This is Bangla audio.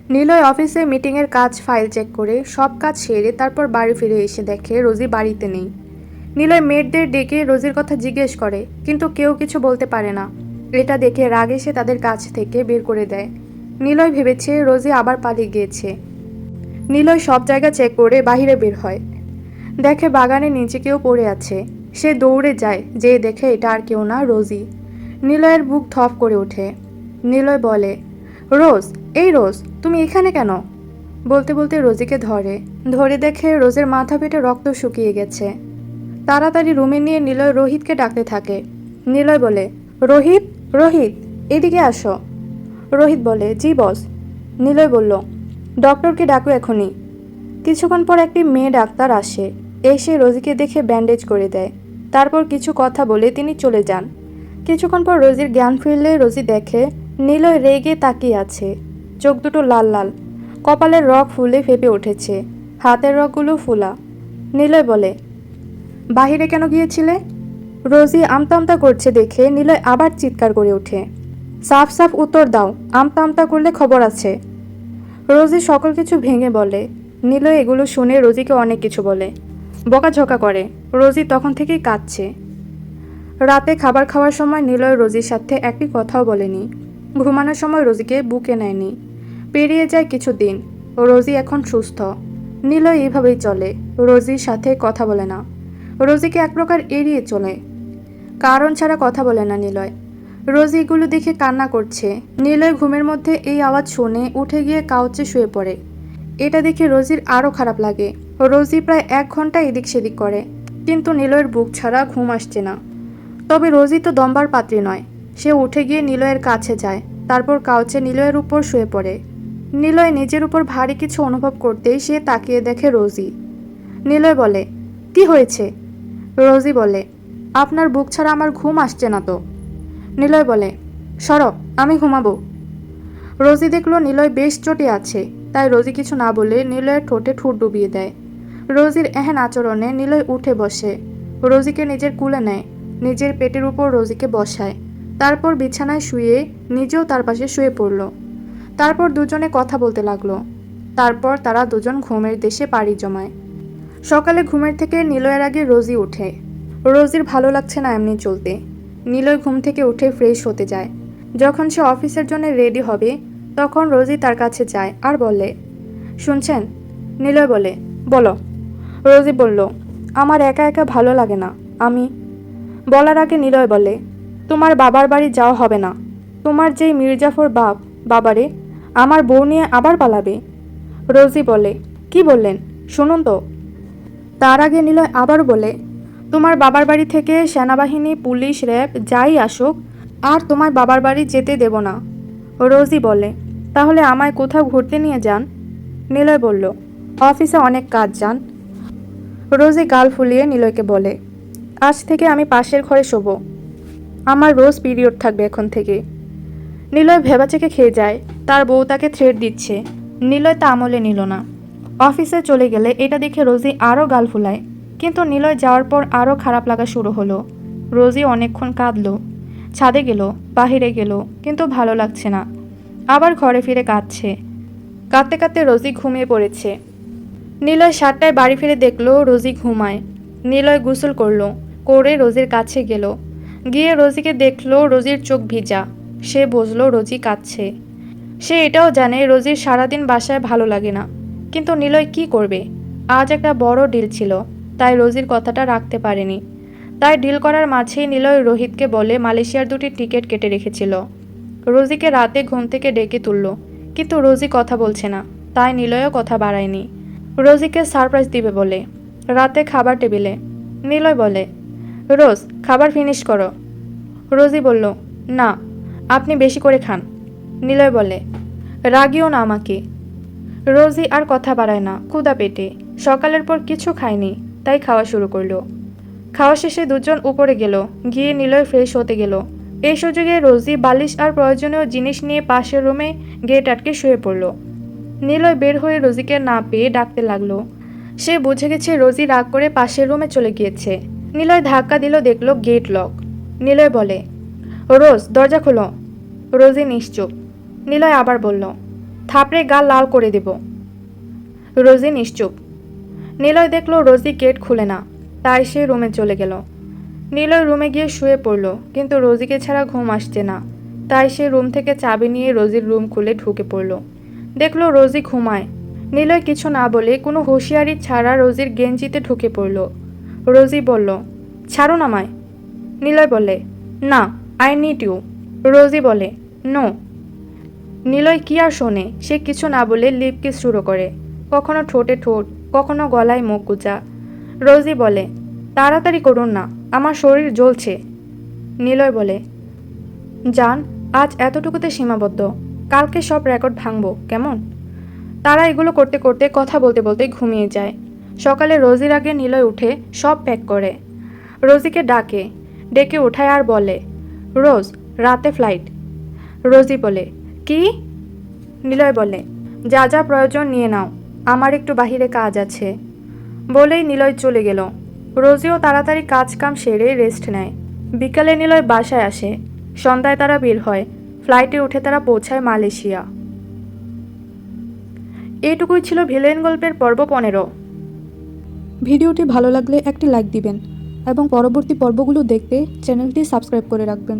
নিলয় অফিসে মিটিংয়ের কাজ ফাইল চেক করে সব কাজ সেরে তারপর বাড়ি ফিরে এসে দেখে রোজি বাড়িতে নেই। নিলয় মেয়েদের ডেকে রোজির কথা জিজ্ঞেস করে, কিন্তু কেউ কিছু বলতে পারে না। এটা দেখে রাগ এসে তাদের কাছ থেকে বের করে দেয়। নিলয় ভেবেছে রোজি আবার পালিয়ে গিয়েছে। নিলয় সব জায়গা চেক করে বাইরে বের হয়। দেখে বাগানের নিচে কেউ পড়ে আছে। সে দৌড়ে যায়, যে দেখে এটা আর কেউ না, রোজি। নিলয়ের বুক ধপ করে ওঠে। নিলয় বলে, রোজ, এই রোজ, তুমি এখানে কেন? বলতে বলতে রোজিকে ধরে দেখে রোজের মাথা পেটে রক্ত শুকিয়ে গেছে। তাড়াতাড়ি রুমে নিয়ে নিলয় রোহিতকে ডাকতে থাকে। নিলয় বলে, রোহিত, রোহিত, এদিকে আসো। রোহিত বলে, জি বস। নিলয় বলল, ডক্টরকে ডাকো এখনই। কিছুক্ষণ পর একটি মেয়ে ডাক্তার আসে। এসে রোজিকে দেখে ব্যান্ডেজ করে দেয়। তারপর কিছু কথা বলে তিনি চলে যান। কিছুক্ষণ পর রোজির জ্ঞান ফিরলে রোজি দেখে নিলয় রেগে তাকিয়ে আছে। চোখ দুটো লাল লাল, কপালের রগ ফুলে ফেপে উঠেছে, হাতের রগগুলো ফোলা। নিলয় বলে, বাহিরে কেন গিয়েছিলে? রোজি আমতা আমতা করছে দেখে নিলয় আবার চিৎকার করে ওঠে, সাফ সাফ উত্তর দাও, আমতা আমতা করলে খবর আছে। রোজি সকল কিছু ভেঙে বলে। নিলয় এগুলো শুনে রোজিকে অনেক কিছু বলে, বকাঝকা করে। রোজি তখন থেকেই কাঁদছে। রাতে খাবার খাওয়ার সময় নিলয় রোজির সাথে একটি কথাও বলেনি। ঘুমানোর সময় রোজিকে বুকে নেয়নি। পেরিয়ে যায় কিছু দিন। রোজি এখন সুস্থ। নিলয় এইভাবেই চলে, রোজির সাথে কথা বলে না। রোজিকে এক প্রকার এড়িয়ে চলে, কারণ ছাড়া কথা বলে না নিলয়। রোজি এগুলো দেখে কান্না করছে। নিলয় ঘুমের মধ্যে এই আওয়াজ শুনে উঠে গিয়ে কাউচে শুয়ে পড়ে। এটা দেখে রোজির আরও খারাপ লাগে। রোজি প্রায় 1 ঘন্টা এদিক সেদিক করে, কিন্তু নিলয়ের বুক ছাড়া ঘুম আসছে না। তবে রোজি তো দম্বার পাত্রী নয়। সে উঠে গিয়ে নিলয়ের কাছে যায়, তারপর কাউচে নিলয়ের উপর শুয়ে পড়ে। নিলয় নিজের উপর ভারী কিছু অনুভব করতেই সে তাকিয়ে দেখে রোজি। নিলয় বলে, কি হয়েছে? রোজি বলে, আপনার বুক ছাড়া আমার ঘুম আসছে না তো। নিলয় বলে, সরো, আমি ঘুমাবো। রোজি দেখলো নিলয় বেশ চটে আছে, তাই রোজি কিছু না বলে নিলয়ের ঠোঁটে ঠোঁট ডুবিয়ে দেয়। রোজির এহেন আচরণে নিলয় উঠে বসে, রোজিকে নিজের কুলে নেয়, নিজের পেটের উপর রোজিকে বসায়। তারপর বিছানায় শুয়ে নিজেও তার পাশে শুয়ে পড়ল। তারপর দুজনে কথা বলতে লাগলো। তারপর তারা দুজন ঘুমের দেশে পাড়ি জমায়। সকালে ঘুমের থেকে নিলয়ের আগে রোজি ওঠে। রোজির ভালো লাগছে না এমনি চলতে। নিলয় ঘুম থেকে উঠে ফ্রেশ হতে যায়। যখন সে অফিসের জন্য রেডি হবে, তখন রোজি তার কাছে যায় আর বলে, শুনছেন? নিলয় বলে, বলো। রোজি বলল, আমার একা একা ভালো লাগে না। আমি বলার আগে নিলয় বলে, তোমার বাবার বাড়ি যাওয়া হবে না। তোমার যেই মির্জাফর বাবারে, আমার বউ নিয়ে আবার পালাবে। রোজি বলে, কি বললেন শুনুন তো। তার আগে নিলয় আবার বলে, তোমার বাবার বাড়ি থেকে সেনাবাহিনী, পুলিশ, র্যাব যাই আসুক, আর তোমার বাবার বাড়ি যেতে দেব না। রোজি বলে, তাহলে আমায় কোথাও ঘুরতে নিয়ে যান। নিলয় বলল, অফিসে অনেক কাজ যান। রোজি গাল ফুলিয়ে নিলয়কে বলে, আজ থেকে আমি পাশের ঘরে শোব। আমার রোজ পিরিয়ড থাকবে এখন থেকে। নিলয় ভেবাচেকে খেয়ে যায়। তার বউ তাকে থ্রেট দিচ্ছে। নিলয় তা আমলে নিল না। অফিসে চলে গেলে এটা দেখে রোজি আরও গাল ফুলায়। কিন্তু নিলয় যাওয়ার পর আরও খারাপ লাগা শুরু হলো। রোজি অনেকক্ষণ কাঁদলো। ছাদে গেল, বাহিরে গেল, কিন্তু ভালো লাগছে না। আবার ঘরে ফিরে কাঁদছে। কাঁদতে কাঁদতে রোজি ঘুমিয়ে পড়েছে। নিলয় 7টায় বাড়ি ফিরে দেখলো রোজি ঘুমায়। নিলয় গোসল করলো, করে রোজির কাছে গেল। গিয়ে রোজিকে দেখলো রোজির চোখ ভিজা। সে বুঝলো রোজি কাঁদছে। সে এটাও জানে রোজির সারাদিন বাসায় ভালো লাগে না। কিন্তু নিলয় কি করবে? আজ একটা বড় ডিল ছিল, তাই রোজির কথাটা রাখতে পারেনি। তাই ডিল করার মাঝেই নিলয় রোহিতকে বলে মালয়েশিয়ার 2টি টিকিট কেটে রেখেছিল। রোজিকে রাতে ঘুম থেকে ডেকে তুলল, কিন্তু রোজি কথা বলছে না, তাই নিলয়ও কথা বাড়ায়নি। রোজিকে সারপ্রাইজ দিবে বলে। রাতে খাবার টেবিলে নিলয় বলে, রোজ, খাবার ফিনিশ করো। রোজি বলল, না, আপনি বেশি করে খান। নিলয় বলে, রাগিও না আমাকে। রোজি আর কথা বাড়ায় না, ক্ষুধা পেটে। সকালের পর কিছু খায়নি, তাই খাওয়া শুরু করলো। খাওয়া শেষে দুজন উপরে গেল, গিয়ে নিলয় ফ্রেশ হতে গেল। এই সুযোগে রোজি বালিশ আর প্রয়োজনীয় জিনিস নিয়ে পাশের রুমে গেট আটকে শুয়ে পড়ল। নিলয় বের হয়ে রোজিকে না পেয়ে ডাকতে লাগলো। সে বুঝে গেছে রোজি রাগ করে পাশের রুমে চলে গিয়েছে। নিলয় ধাক্কা দিল, দেখলো গেট লক। নিলয় বলে, রোজ, দরজা খোলো। রোজি নিশ্চুপ। নিলয় আবার বলল, থাপড়ে গাল লাল করে দেব। রোজি নিশ্চুপ। নিলয় দেখল রোজি গেট খুলে না, তাই সে রুমে চলে গেল। নিলয় রুমে গিয়ে শুয়ে পড়ল, কিন্তু রোজিকে ছাড়া ঘুম আসছে না, তাই সে রুম থেকে চাবি নিয়ে রোজির রুম খুলে ঢুকে পড়ল। দেখল রোজি ঘুমায়। নিলয় কিছু না বলে কোনো হুঁশিয়ারি ছাড়া রোজির গেঞ্জিতে ঢুকে পড়ল। রোজি বলল, ছাড়ুন আমায়। নিলয় বলে, না, আই নিড ইউ। রোজি বলে, নো। নিলয় কি আর শোনে, সে কিছু না বলে লিপ কিস শুরু করে, কখনো ঠোঁটে ঠোঁট, কখনো গলায় মুখ গুজা। রোজি বলে, তাড়াতাড়ি করুন না, আমার শরীর জ্বলছে। নিলয় বলে, জান, আজ এতটুকুতে সীমাবদ্ধ, কালকে সব রেকর্ড ভাঙবো, কেমন? তারা এগুলো করতে করতে কথা বলতে বলতে ঘুমিয়ে যায়। সকালে রোজির আগে নিলয় উঠে সব প্যাক করে। রোজিকে ডেকে উঠায় আর বলে, রোজ, রাতে ফ্লাইট। রোজি বলে, কি? নিলয় বলে, যা যা প্রয়োজন নিয়ে নাও, আমার একটু বাহিরে কাজ আছে। বলেই নিলয় চলে গেল। রোজিও তাড়াতাড়ি কাজ কাম সেরে রেস্ট নেয়। বিকালে নিলয় বাসায় আসে। সন্ধ্যায় তারা বের হয়। ফ্লাইটে উঠে তারা পৌঁছায় মালয়েশিয়া। এইটুকুই ছিল ভিলেন গল্পের পর্ব 15। ভিডিওটি ভালো লাগলে একটি লাইক দিবেন এবং পরবর্তী পর্বগুলো দেখতে চ্যানেলটি সাবস্ক্রাইব করে রাখবেন।